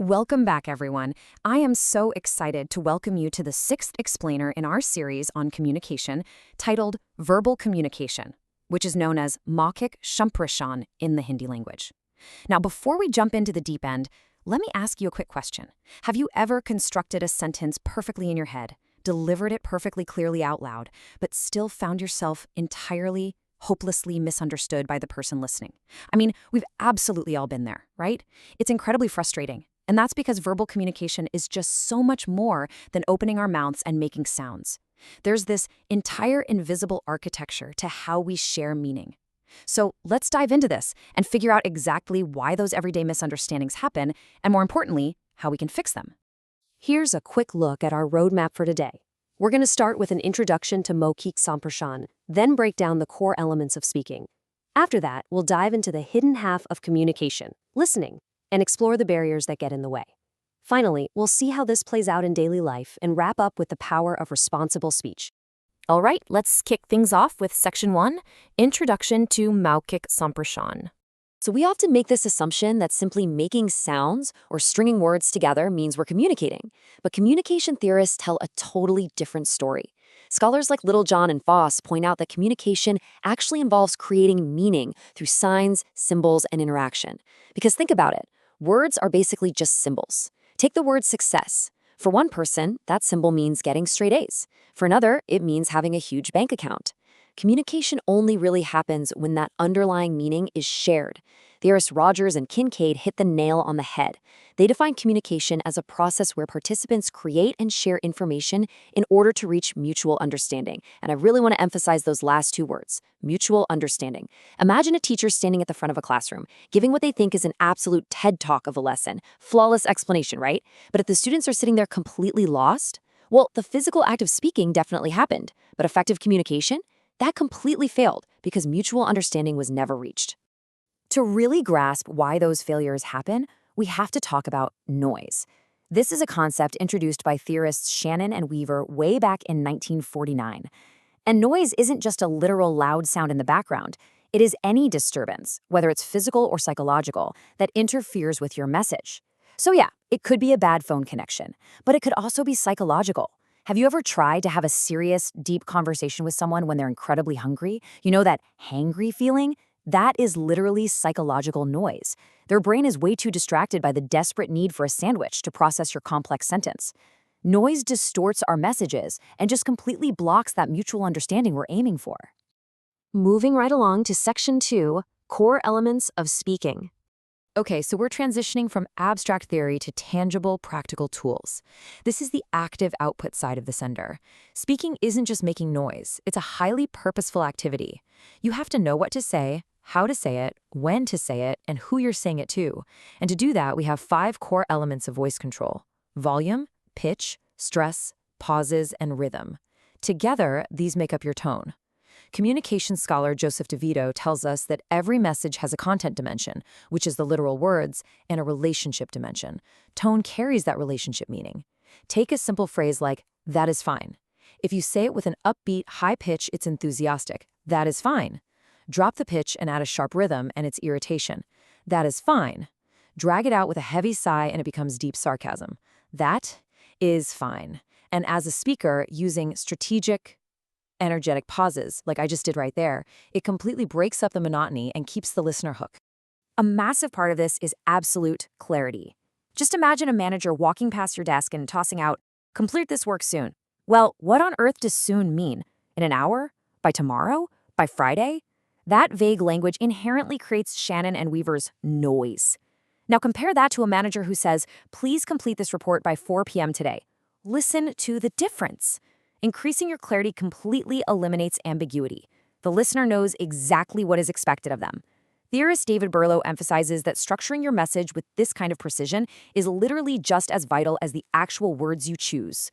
Welcome back, everyone. I am so excited to welcome you to the sixth explainer in our series on communication, titled Verbal Communication, which is known as Maukhik Samprashan in the Hindi language. Now, before we jump into the deep end, let me ask you a quick question. Have you ever constructed a sentence perfectly in your head, delivered it perfectly clearly out loud, but still found yourself entirely, hopelessly misunderstood by the person listening? I mean, we've absolutely all been there, right? It's incredibly frustrating. And that's because verbal communication is just so much more than opening our mouths and making sounds. There's this entire invisible architecture to how we share meaning. So let's dive into this and figure out exactly why those everyday misunderstandings happen, and more importantly, how we can fix them. Here's a quick look at our roadmap for today. We're going to start with an introduction to Maukhik Samprashan, then break down the core elements of speaking. After that, we'll dive into the hidden half of communication, listening, and explore the barriers that get in the way. Finally, we'll see how this plays out in daily life and wrap up with the power of responsible speech. All right, let's kick things off with Section 1, Introduction to Maukhik Samprashan. So we often make this assumption that simply making sounds or stringing words together means we're communicating. But communication theorists tell a totally different story. Scholars like Littlejohn and Foss point out that communication actually involves creating meaning through signs, symbols, and interaction. Because think about it. Words are basically just symbols. Take the word success. For one person, that symbol means getting straight A's. For another, it means having a huge bank account. Communication only really happens when that underlying meaning is shared. Theorists Rogers and Kincaid hit the nail on the head. They define communication as a process where participants create and share information in order to reach mutual understanding. And I really want to emphasize those last two words, mutual understanding. Imagine a teacher standing at the front of a classroom, giving what they think is an absolute TED Talk of a lesson. Flawless explanation, right? But if the students are sitting there completely lost, well, the physical act of speaking definitely happened. But effective communication? That completely failed because mutual understanding was never reached. To really grasp why those failures happen, we have to talk about noise. This is a concept introduced by theorists Shannon and Weaver way back in 1949. And noise isn't just a literal loud sound in the background. It is any disturbance, whether it's physical or psychological, that interferes with your message. So yeah, it could be a bad phone connection, but it could also be psychological. Have you ever tried to have a serious, deep conversation with someone when they're incredibly hungry? You know that hangry feeling? That is literally psychological noise. Their brain is way too distracted by the desperate need for a sandwich to process your complex sentence. Noise distorts our messages and just completely blocks that mutual understanding we're aiming for. Moving right along to Section 2, Core Elements of Speaking. Okay, so we're transitioning from abstract theory to tangible, practical tools. This is the active output side of the sender. Speaking isn't just making noise. It's a highly purposeful activity. You have to know what to say, how to say it, when to say it, and who you're saying it to. And to do that, we have 5 core elements of voice control: volume, pitch, stress, pauses, and rhythm. Together, these make up your tone. Communication scholar Joseph DeVito tells us that every message has a content dimension, which is the literal words, and a relationship dimension. Tone carries that relationship meaning. Take a simple phrase like, "that is fine." If you say it with an upbeat, high pitch, it's enthusiastic. "That is fine." Drop the pitch and add a sharp rhythm, and it's irritation. "That is fine." Drag it out with a heavy sigh, and it becomes deep sarcasm. "That is fine." And as a speaker, using strategic, energetic pauses, like I just did right there, it completely breaks up the monotony and keeps the listener hooked. A massive part of this is absolute clarity. Just imagine a manager walking past your desk and tossing out, "complete this work soon." Well, what on earth does soon mean? In an hour? By tomorrow? By Friday? That vague language inherently creates Shannon and Weaver's noise. Now compare that to a manager who says, "please complete this report by 4 p.m. today." Listen to the difference. Increasing your clarity completely eliminates ambiguity. The listener knows exactly what is expected of them. Theorist David Berlow emphasizes that structuring your message with this kind of precision is literally just as vital as the actual words you choose.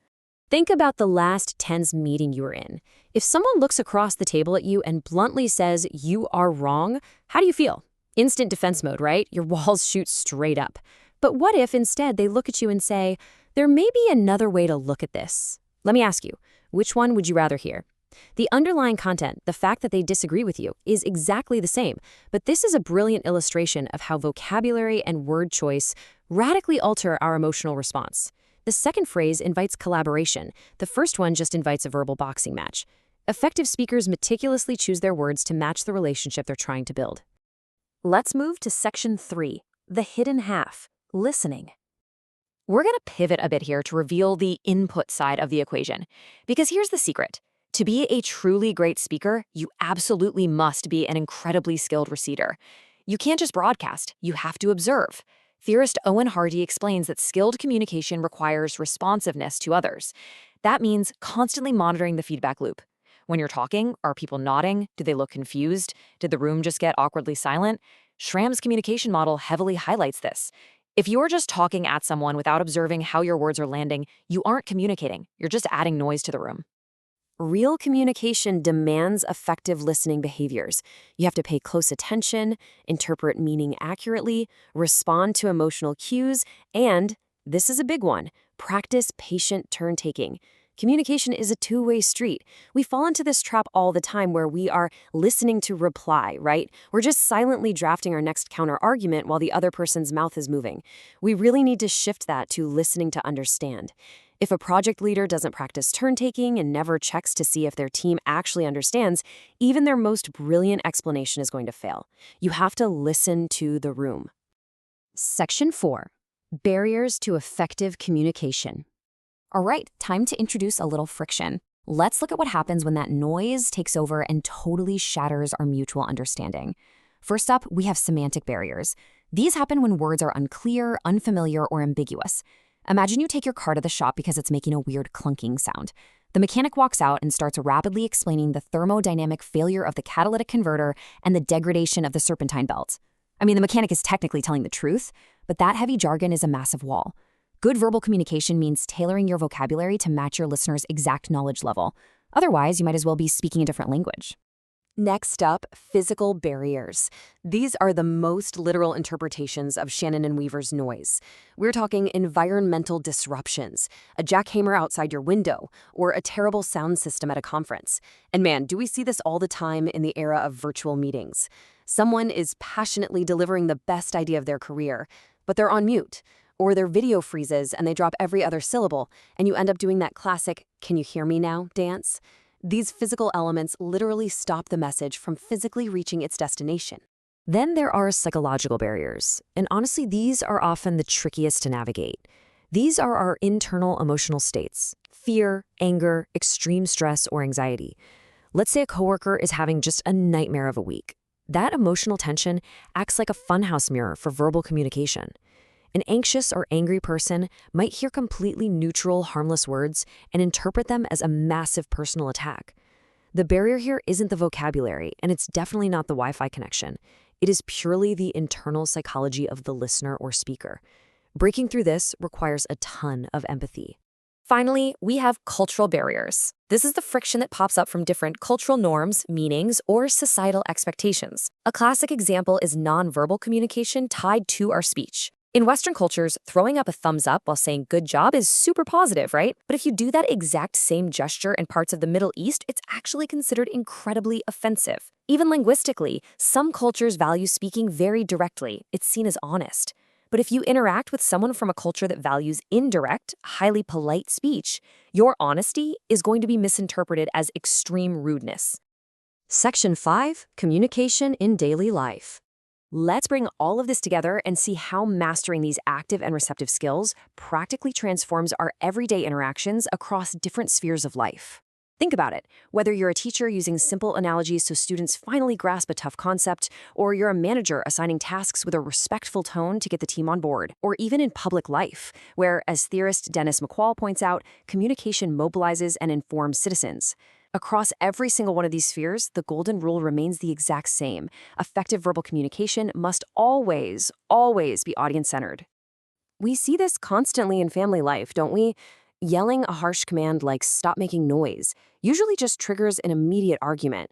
Think about the last tense meeting you were in. If someone looks across the table at you and bluntly says you are wrong, how do you feel? Instant defense mode, right? Your walls shoot straight up. But what if instead they look at you and say, "there may be another way to look at this"? Let me ask you, which one would you rather hear? The underlying content, the fact that they disagree with you, is exactly the same, but this is a brilliant illustration of how vocabulary and word choice radically alter our emotional response. The second phrase invites collaboration. The first one just invites a verbal boxing match. Effective speakers meticulously choose their words to match the relationship they're trying to build. Let's move to section 3, the hidden half, listening. We're going to pivot a bit here to reveal the input side of the equation. Because here's the secret. To be a truly great speaker, you absolutely must be an incredibly skilled receiver. You can't just broadcast, you have to observe. Theorist Owen Hardy explains that skilled communication requires responsiveness to others. That means constantly monitoring the feedback loop. When you're talking, are people nodding? Do they look confused? Did the room just get awkwardly silent? Schramm's communication model heavily highlights this. If you're just talking at someone without observing how your words are landing, you aren't communicating. You're just adding noise to the room. Real communication demands effective listening behaviors. You have to pay close attention, interpret meaning accurately, respond to emotional cues, and, this is a big one, practice patient turn-taking. Communication is a two-way street. We fall into this trap all the time where we are listening to reply, right? We're just silently drafting our next counter-argument while the other person's mouth is moving. We really need to shift that to listening to understand. If a project leader doesn't practice turn-taking and never checks to see if their team actually understands, even their most brilliant explanation is going to fail. You have to listen to the room. Section 4. Barriers to effective communication. All right, time to introduce a little friction. Let's look at what happens when that noise takes over and totally shatters our mutual understanding. First up, we have semantic barriers. These happen when words are unclear, unfamiliar, or ambiguous. Imagine you take your car to the shop because it's making a weird clunking sound. The mechanic walks out and starts rapidly explaining the thermodynamic failure of the catalytic converter and the degradation of the serpentine belt. I mean, the mechanic is technically telling the truth, but that heavy jargon is a massive wall. Good verbal communication means tailoring your vocabulary to match your listener's exact knowledge level. Otherwise, you might as well be speaking a different language. Next up, physical barriers. These are the most literal interpretations of Shannon and Weaver's noise. We're talking environmental disruptions, a jackhammer outside your window, or a terrible sound system at a conference. And man, do we see this all the time in the era of virtual meetings. Someone is passionately delivering the best idea of their career, but they're on mute. Or their video freezes and they drop every other syllable, and you end up doing that classic, "Can you hear me now?" dance. These physical elements literally stop the message from physically reaching its destination. Then there are psychological barriers, and honestly, these are often the trickiest to navigate. These are our internal emotional states: fear, anger, extreme stress, or anxiety. Let's say a coworker is having just a nightmare of a week. That emotional tension acts like a funhouse mirror for verbal communication. An anxious or angry person might hear completely neutral, harmless words and interpret them as a massive personal attack. The barrier here isn't the vocabulary, and it's definitely not the Wi-Fi connection. It is purely the internal psychology of the listener or speaker. Breaking through this requires a ton of empathy. Finally, we have cultural barriers. This is the friction that pops up from different cultural norms, meanings, or societal expectations. A classic example is nonverbal communication tied to our speech. In Western cultures, throwing up a thumbs up while saying good job is super positive, right? But if you do that exact same gesture in parts of the Middle East, it's actually considered incredibly offensive. Even linguistically, some cultures value speaking very directly. It's seen as honest. But if you interact with someone from a culture that values indirect, highly polite speech, your honesty is going to be misinterpreted as extreme rudeness. Section 5, Communication in Daily Life. Let's bring all of this together and see how mastering these active and receptive skills practically transforms our everyday interactions across different spheres of life. Think about it. Whether you're a teacher using simple analogies so students finally grasp a tough concept, or you're a manager assigning tasks with a respectful tone to get the team on board, or even in public life, where, as theorist Dennis McQuall points out, communication mobilizes and informs citizens. Across every single one of these spheres, the golden rule remains the exact same. Effective verbal communication must always, always be audience-centered. We see this constantly in family life, don't we? Yelling a harsh command like "stop making noise" usually just triggers an immediate argument.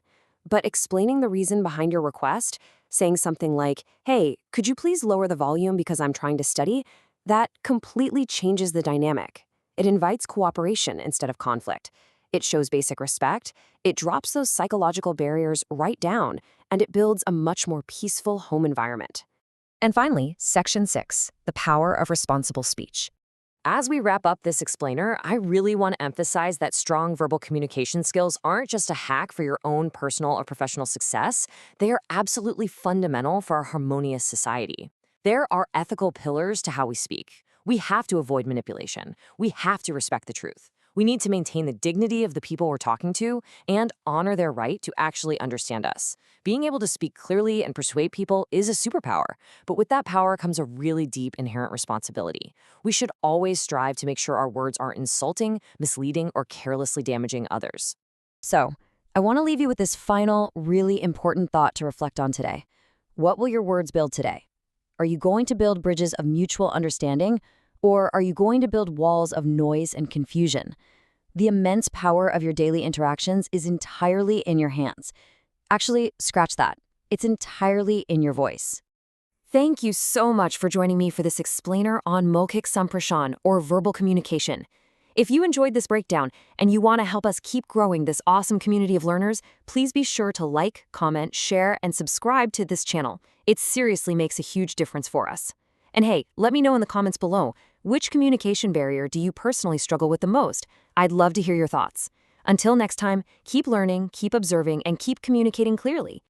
But explaining the reason behind your request, saying something like, "Hey, could you please lower the volume because I'm trying to study?" that completely changes the dynamic. It invites cooperation instead of conflict. It shows basic respect, it drops those psychological barriers right down, and it builds a much more peaceful home environment. And finally, Section 6, the power of responsible speech. As we wrap up this explainer, I really want to emphasize that strong verbal communication skills aren't just a hack for your own personal or professional success. They are absolutely fundamental for our harmonious society. There are ethical pillars to how we speak. We have to avoid manipulation. We have to respect the truth. We need to maintain the dignity of the people we're talking to and honor their right to actually understand us. Being able to speak clearly and persuade people is a superpower, but with that power comes a really deep inherent responsibility. We should always strive to make sure our words aren't insulting, misleading, or carelessly damaging others. So, I want to leave you with this final, really important thought to reflect on today. What will your words build today? Are you going to build bridges of mutual understanding, or are you going to build walls of noise and confusion? The immense power of your daily interactions is entirely in your hands. Actually, scratch that. It's entirely in your voice. Thank you so much for joining me for this explainer on Maukhik Samprashan, or verbal communication. If you enjoyed this breakdown and you want to help us keep growing this awesome community of learners, please be sure to like, comment, share, and subscribe to this channel. It seriously makes a huge difference for us. And hey, let me know in the comments below, which communication barrier do you personally struggle with the most? I'd love to hear your thoughts. Until next time, keep learning, keep observing, and keep communicating clearly.